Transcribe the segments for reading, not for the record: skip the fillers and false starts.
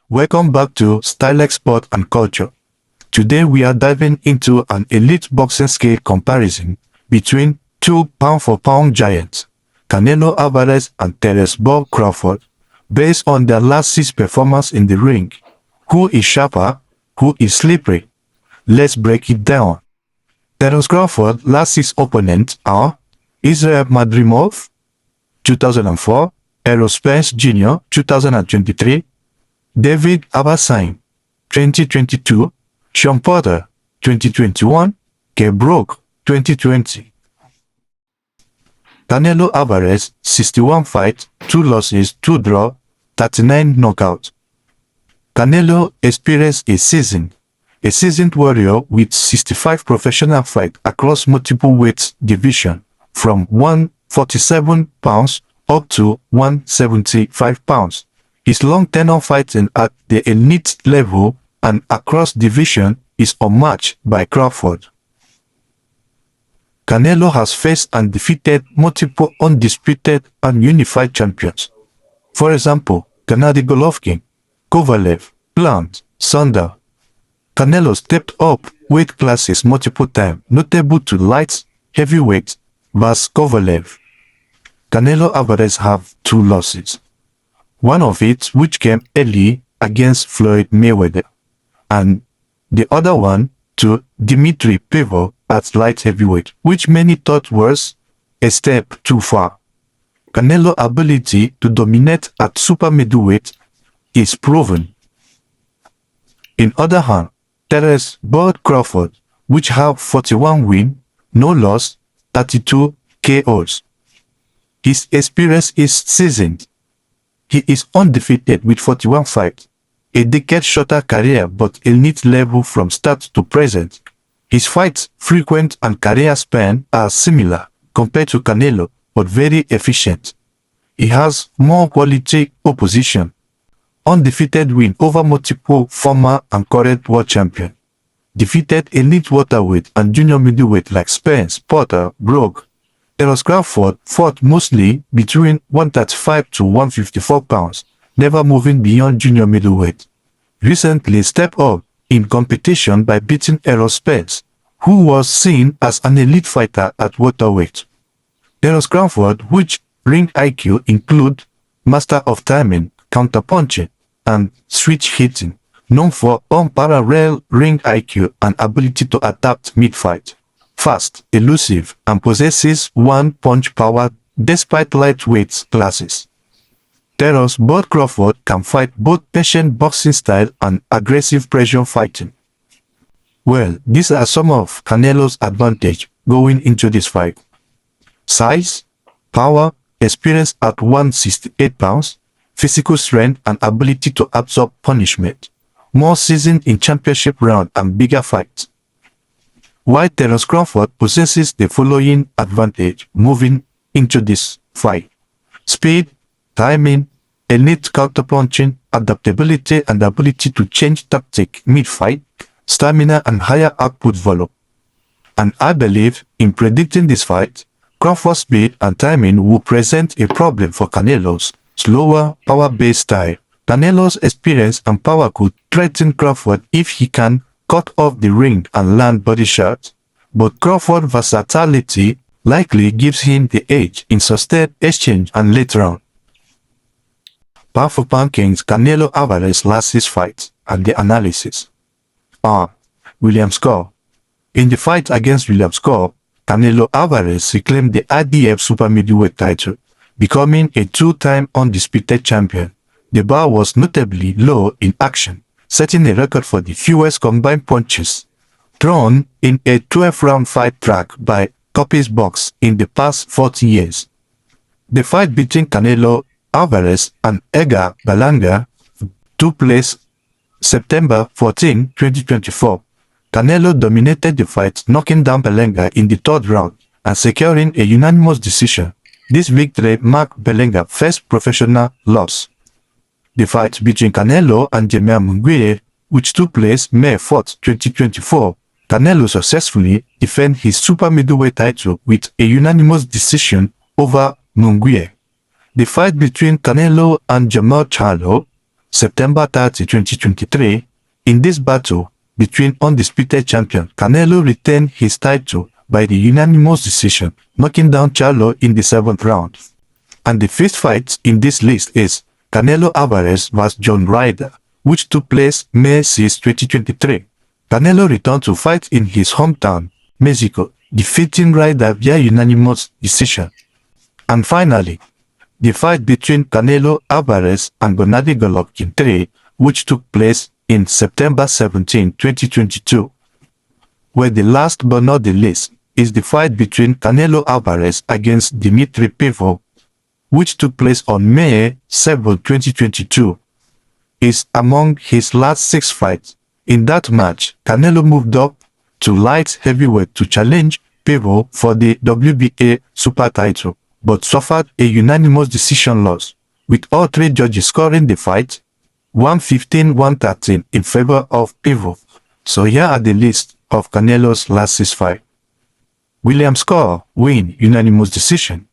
Welcome back to Stylec Sport and Culture. Today we are diving into an elite boxing scale comparison between two pound-for-pound giants, Canelo Álvarez and Terence Crawford, based on their last 6 performances in the ring. Who is sharper? Who is slippery? Let's break it down. Terence Crawford's last 6 opponents are Israel Madrimov, 2004, Errol Spence Jr., 2023, David Abassine, 2022, Sean Porter, 2021, K. Brook, 2020. Canelo Alvarez, 61 fights, 2 losses, 2 draws, 39 knockouts. Canelo experienced a seasoned warrior with 65 professional fights across multiple weight divisions, from 147 pounds up to 175 pounds. His long tenure fighting at the elite level and across division is unmatched by Crawford. Canelo has faced and defeated multiple undisputed and unified champions. For example, Gennady Golovkin, Kovalev, Plant, Saunders. Canelo stepped up weight classes multiple times, notable to light heavyweight vs Kovalev. Canelo Álvarez have 2 losses. One of it which came early against Floyd Mayweather, and the other one to Dimitri Bivol at light heavyweight, which many thought was a step too far. Canelo's ability to dominate at super middleweight is proven. In other hand, Terence Crawford, which have 41 wins, no loss, 32 KOs. His experience is seasoned. He is undefeated with 41 fights, a decade shorter career but elite level from start to present. His fights frequent and career span are similar compared to Canelo, but very efficient. He has more quality opposition. Undefeated win over multiple former and current world champion. Defeated elite welterweight and junior middleweight like Spence, Porter, Brook. Terence Crawford fought mostly between 135 to 154 pounds, never moving beyond junior middleweight. Recently stepped up in competition by beating Errol Spence, who was seen as an elite fighter at welterweight. Terence Crawford, which ring IQ include master of timing, counterpunching, and switch hitting, known for unparalleled ring IQ and ability to adapt mid-fight. Fast, elusive, and possesses one-punch power despite lightweight classes. Terence Crawford can fight both patient boxing style and aggressive pressure fighting. Well, these are some of Canelo's advantages going into this fight. Size, power, experience at 168 pounds, physical strength and ability to absorb punishment. More seasoned in championship round and bigger fights. While Terence Crawford possesses the following advantage moving into this fight: speed, timing, elite counterpunching, adaptability and ability to change tactic mid-fight, stamina and higher output volume. And I believe in predicting this fight, Crawford's speed and timing will present a problem for Canelo's slower, power-based style. Canelo's experience and power could threaten Crawford if he can cut off the ring and land body shots, but Crawford's versatility likely gives him the edge in sustained exchange and late round. Pound-for-pound kings Canelo Álvarez last 6 fights and the analysis. William Score. In the fight against William Score, Canelo Álvarez reclaimed the IBF super middleweight title, becoming a 2-time undisputed champion. The bar was notably low in action, setting a record for the fewest combined punches thrown in a 12-round fight track by Copy's Box in the past 40 years. The fight between Canelo Álvarez and Edgar Berlanga took place September 14, 2024. Canelo dominated the fight, knocking down Berlanga in the 3rd round and securing a unanimous decision. This victory marked Berlanga's first professional loss. The fight between Canelo and Jamel Munguia, which took place May 4, 2024, Canelo successfully defended his super middleweight title with a unanimous decision over Munguia. The fight between Canelo and Jamal Charlo September 30, 2023. In this battle between undisputed champion, Canelo retained his title by the unanimous decision, knocking down Charlo in the 7th round. And the fifth fight in this list is Canelo Álvarez vs John Ryder, which took place May 6, 2023. Canelo returned to fight in his hometown, Mexico, defeating Ryder via unanimous decision. And finally, the fight between Canelo Álvarez and Gennady Golovkin III, which took place in September 17, 2022. Where the last but not the least is the fight between Canelo Álvarez against Dmitry Bivol, which took place on May 7, 2022, is among his last 6 fights. In that match, Canelo moved up to light heavyweight to challenge Bivol for the WBA super title, but suffered a unanimous decision loss, with all 3 judges scoring the fight 115-113 in favor of Bivol. So here are the list of Canelo's last 6 fights. William Score, win, unanimous decision.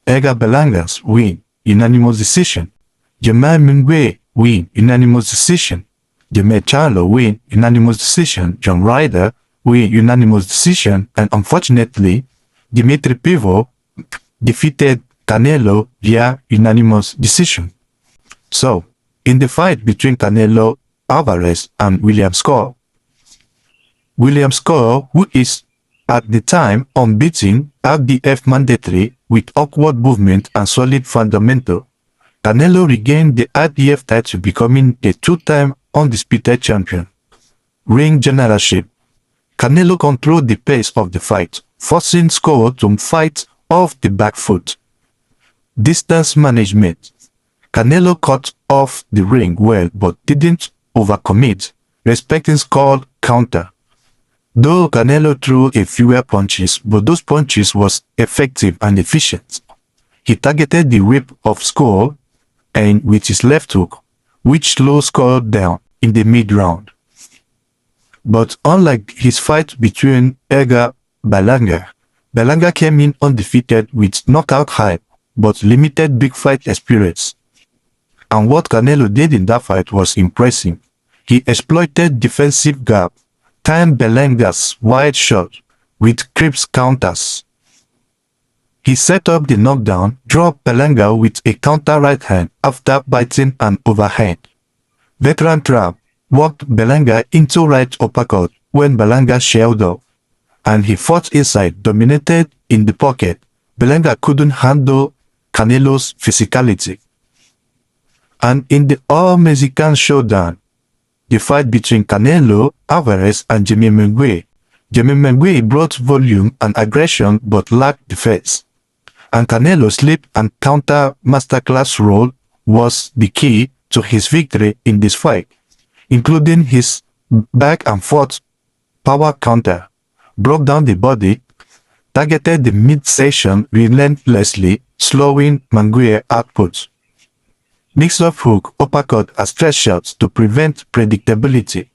Edgar Berlangas, win, unanimous decision. Jamal Mingwe, win, unanimous decision. Jermell Charlo, win, unanimous decision. John Ryder, win, unanimous decision. And unfortunately, Dmitry Bivol defeated Canelo via unanimous decision. So, in the fight between Canelo Álvarez and William Score, William Score, who is at the time unbeaten, RDF mandatory with awkward movement and solid fundamental, Canelo regained the RDF title, becoming a 2-time undisputed champion. Ring generalship. Canelo controlled the pace of the fight, forcing Score to fight off the back foot. Distance management. Canelo cut off the ring well but didn't overcommit, respecting Score's counter. Though Canelo threw a few punches, but those punches was effective and efficient. He targeted the whip of Score and with his left hook, which slowed Score down in the mid-round. But unlike his fight between Edgar Berlanga, Berlanga came in undefeated with knockout hype, but limited big fight experience. And what Canelo did in that fight was impressive. He exploited defensive gap, timed Berlanga's wide shot with crisp counters. He set up the knockdown, dropped Berlanga with a counter right hand after biting an overhand. Veteran trap worked Berlanga into right uppercut when Berlanga shelled off, and he fought inside, dominated in the pocket. Berlanga couldn't handle Canelo's physicality. And in the all-Mexican showdown, the fight between Canelo Álvarez and Jamal Mingwe brought volume and aggression but lacked defense. And Canelo's slip and counter masterclass role was the key to his victory in this fight, including his back and forth power counter, broke down the body, targeted the midsection relentlessly, slowing Mingwe's output. Mixed-up hook, uppercut, and stretch shots to prevent predictability,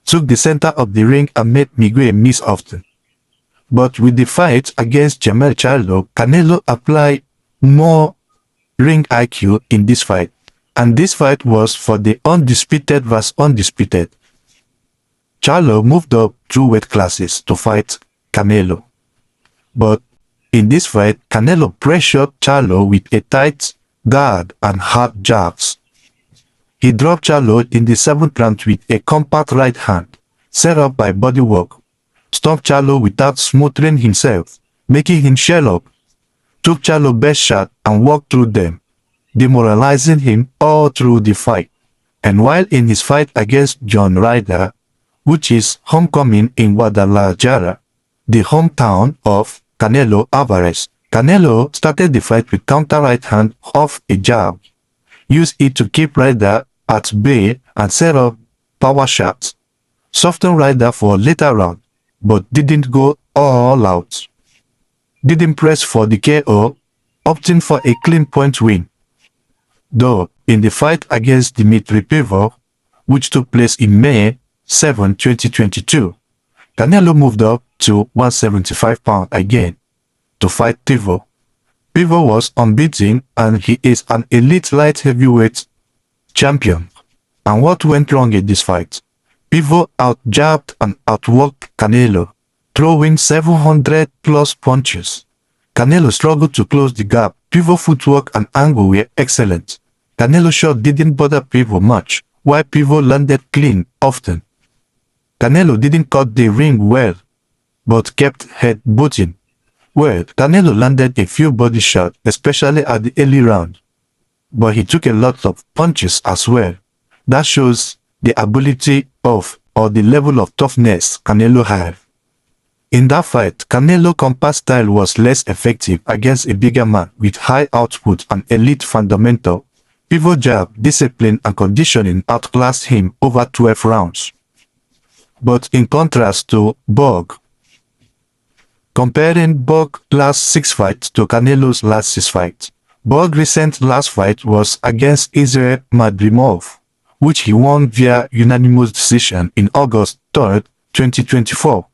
took the center of the ring and made Mingwe miss often. But with the fight against Jermell Charlo, Canelo applied more ring IQ in this fight, and this fight was for the undisputed vs undisputed. Charlo moved up 2 weight classes to fight Canelo. But in this fight, Canelo pressured Charlo with a tight guard and hard jabs. He dropped Charlo in the 7th round with a compact right hand, set up by bodywork, stopped Charlo without smoothing himself, making him shell up, took Charlo's best shot and walked through them, demoralizing him all through the fight. And while in his fight against John Ryder, which is homecoming in Guadalajara, the hometown of Canelo Álvarez, Canelo started the fight with counter right hand off a jab, used it to keep Ryder at bay and set up power shots, softened Ryder for a later round, but didn't go all out. Didn't press for the KO, opting for a clean point win. Though, in the fight against Dmitry Bivol, which took place in May 7, 2022, Canelo moved up to 175 pounds again to fight Bivol. Bivol was unbeaten and he is an elite light heavyweight champion. And what went wrong in this fight? Pivot out-jabbed and outworked Canelo, throwing 700 plus punches. Canelo struggled to close the gap. Pivot footwork and angle were excellent. Canelo's shot didn't bother Pivot much, while Pivot landed clean often. Canelo didn't cut the ring well, but kept head-butting. Well, Canelo landed a few body shots, especially at the early round. But he took a lot of punches as well. That shows the ability of, or the level of toughness Canelo had. In that fight, Canelo's combat style was less effective against a bigger man with high output and elite fundamental. Pivot jab, discipline and conditioning outclassed him over 12 rounds. But in contrast to Borg, comparing Borg's last 6 fights to Canelo's last 6 fights, Borg's recent last fight was against Israel Madrimov, which he won via unanimous decision in August 3, 2024.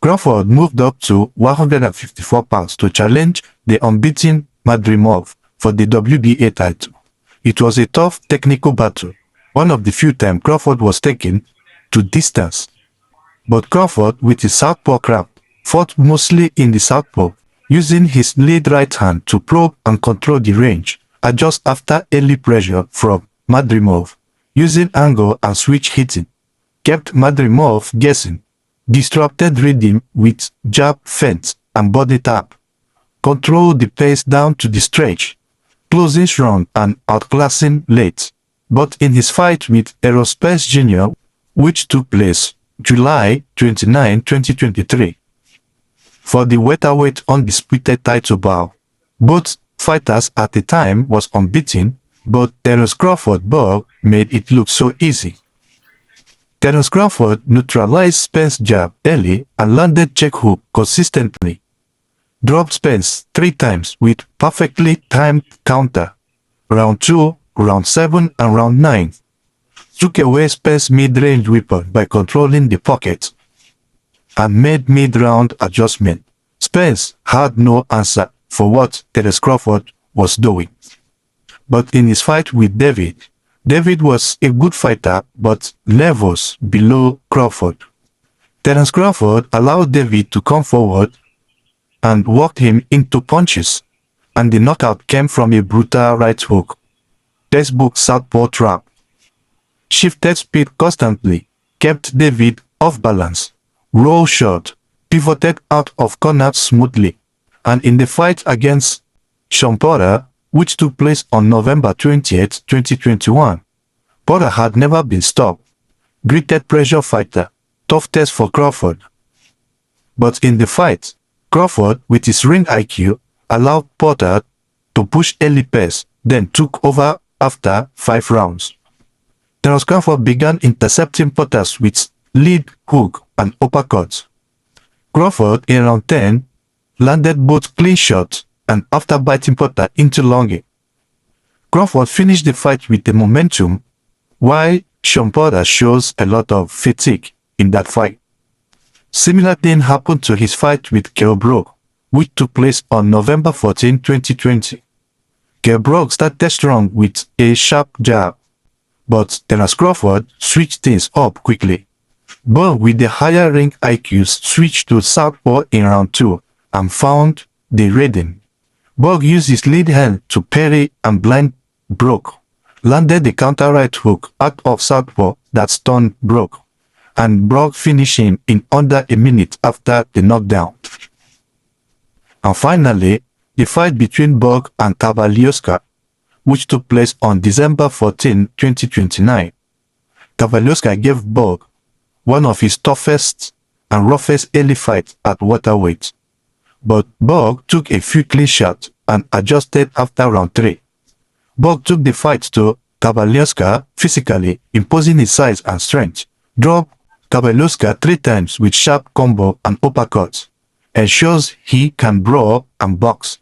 Crawford moved up to 154 pounds to challenge the unbeaten Madrimov for the WBA title. It was a tough technical battle, one of the few times Crawford was taken to distance. But Crawford, with his southpaw craft, fought mostly in the southpaw, using his lead right hand to probe and control the range, adjust after early pressure from Madrimov, using angle and switch hitting, kept Madrimov guessing, disrupted rhythm with jab feints and body tap, controlled the pace down to the stretch, closing strong and outclassing late. But in his fight with Aerospace Jr., which took place July 29, 2023, for the welterweight undisputed title bout, both fighters at the time was unbeaten, but Terence Crawford Borg made it look so easy. Terence Crawford neutralized Spence's jab early and landed check hook consistently, dropped Spence 3 times with perfectly timed counter, round 2, round 7 and round 9, took away Spence's mid-range weapon by controlling the pocket, and made mid-round adjustment. Spence had no answer for what Terence Crawford was doing. But in his fight with David was a good fighter but levels below Crawford. Terence Crawford allowed David to come forward and worked him into punches, and the knockout came from a brutal right hook, textbook southpaw trap. Shifted speed constantly, kept David off balance, roll short, pivoted out of corners smoothly, and in the fight against Sean Porter, which took place on November 28, 2021, Porter had never been stopped. Gritted pressure fighter, tough test for Crawford. But in the fight, Crawford, with his ring IQ, allowed Porter to push early pace, then took over after 5 rounds. Terence Crawford began intercepting Porter's with lead hook and uppercuts. Crawford, in round 10, landed both clean shots and after biting Porter into lunging. Crawford finished the fight with the momentum, while Sean Porter shows a lot of fatigue in that fight. Similar thing happened to his fight with Kell Brook, which took place on November 14, 2020. Kell Brook started strong with a sharp jab, but Terence Crawford switched things up quickly. But with the higher ring IQs switched to southpaw in round 2 and found the rhythm. Borg used his lead hand to parry and blind Brook, landed the counter right hook out of southpaw that stunned Brook, and Brook finished him in under a minute after the knockdown. And finally, the fight between Borg and Kavalioska, which took place on December 14, 2029. Kavalioska gave Borg one of his toughest and roughest early fights at welterweight. But Borg took a few clean shots and adjusted after round 3. Borg took the fight to Kavalioska physically, imposing his size and strength, dropped Kavalioska 3 times with sharp combo and uppercuts, and shows he can brawl and box.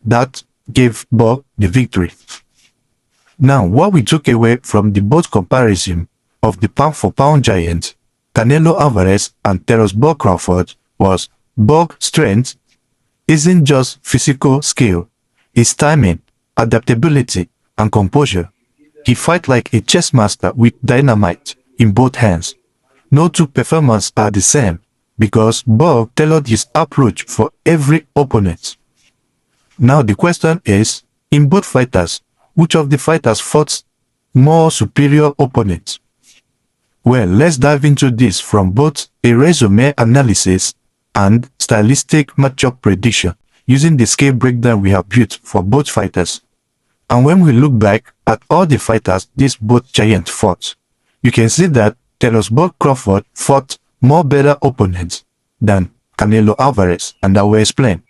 That gave Borg the victory. Now, what we took away from the both comparison of the pound-for-pound giant, Canelo Álvarez and Terence Crawford, was Borg's strength isn't just physical skill, it's timing, adaptability, and composure. He fight like a chess master with dynamite in both hands. No two performances are the same, because Bob tailored his approach for every opponent. Now the question is, in both fighters, which of the fighters fought more superior opponents? Well, let's dive into this from both a resume analysis and stylistic matchup prediction using the scale breakdown we have built for both fighters. And when we look back at all the fighters these both giants fought, you can see that Terence Crawford fought more better opponents than Canelo Alvarez, and I will explain.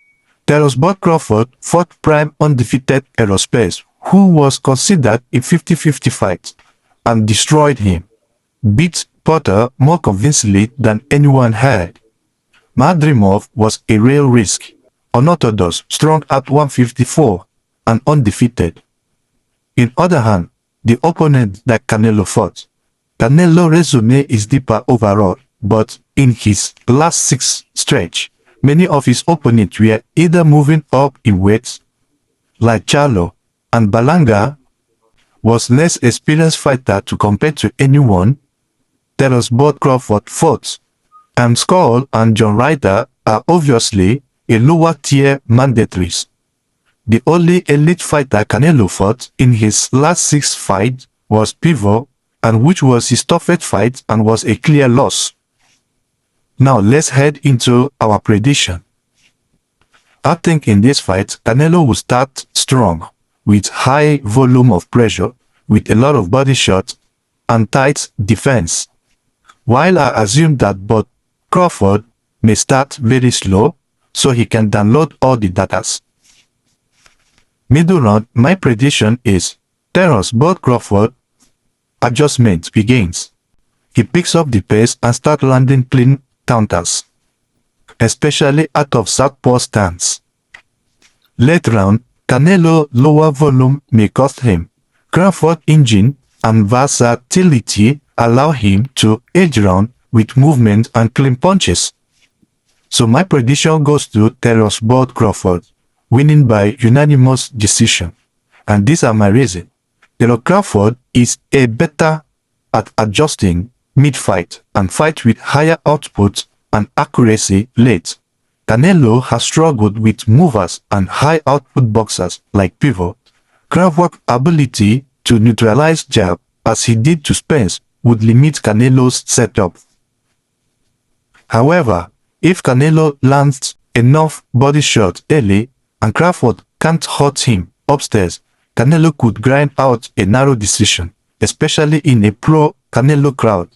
Terence Crawford fought prime undefeated Aerospace, who was considered a 50-50 fight, and destroyed him. Beat Porter more convincingly than anyone had. Madrimov was a real risk, unorthodox, strong at 154, and undefeated. In other hand, the opponent that Canelo fought, Canelo's resume is deeper overall, but in his last 6 stretch, many of his opponents were either moving up in weights, like Charlo, and Berlanga was less experienced fighter to compare to anyone. Terence Crawford fought, and Skull and John Ryder are obviously a lower tier mandatories. The only elite fighter Canelo fought in his last 6 fights was Pivot, and which was his toughest fight and was a clear loss. Now let's head into our prediction. I think in this fight, Canelo will start strong, with high volume of pressure, with a lot of body shots, and tight defense. While I assume that both Crawford may start very slow, so he can download all the datas. Middle round, my prediction is Terence Crawford adjustment begins. He picks up the pace and starts landing clean counters, especially out of southpaw stance. Late round, Canelo lower volume may cost him. Crawford engine and versatility allow him to edge round with movement and clean punches. So my prediction goes to Terence Crawford, winning by unanimous decision. And these are my reasons. Terence Crawford is a better at adjusting mid-fight and fight with higher output and accuracy late. Canelo has struggled with movers and high-output boxers like Pivot. Crawford's ability to neutralize jab, as he did to Spence, would limit Canelo's setup. However, if Canelo lands enough body shots early and Crawford can't hurt him upstairs, Canelo could grind out a narrow decision, especially in a pro-Canelo crowd,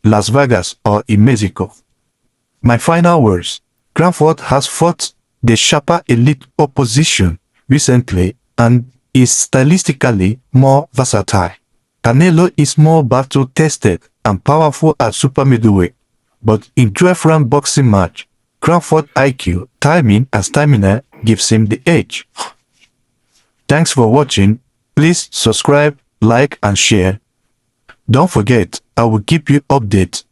Las Vegas or in Mexico. My final words: Crawford has fought the sharper elite opposition recently and is stylistically more versatile. Canelo is more battle-tested and powerful at super middleweight, but in 12-round boxing match, Crawford's IQ, timing and stamina gives him the edge. Thanks for watching. Please subscribe, like and share. Don't forget, I will keep you updated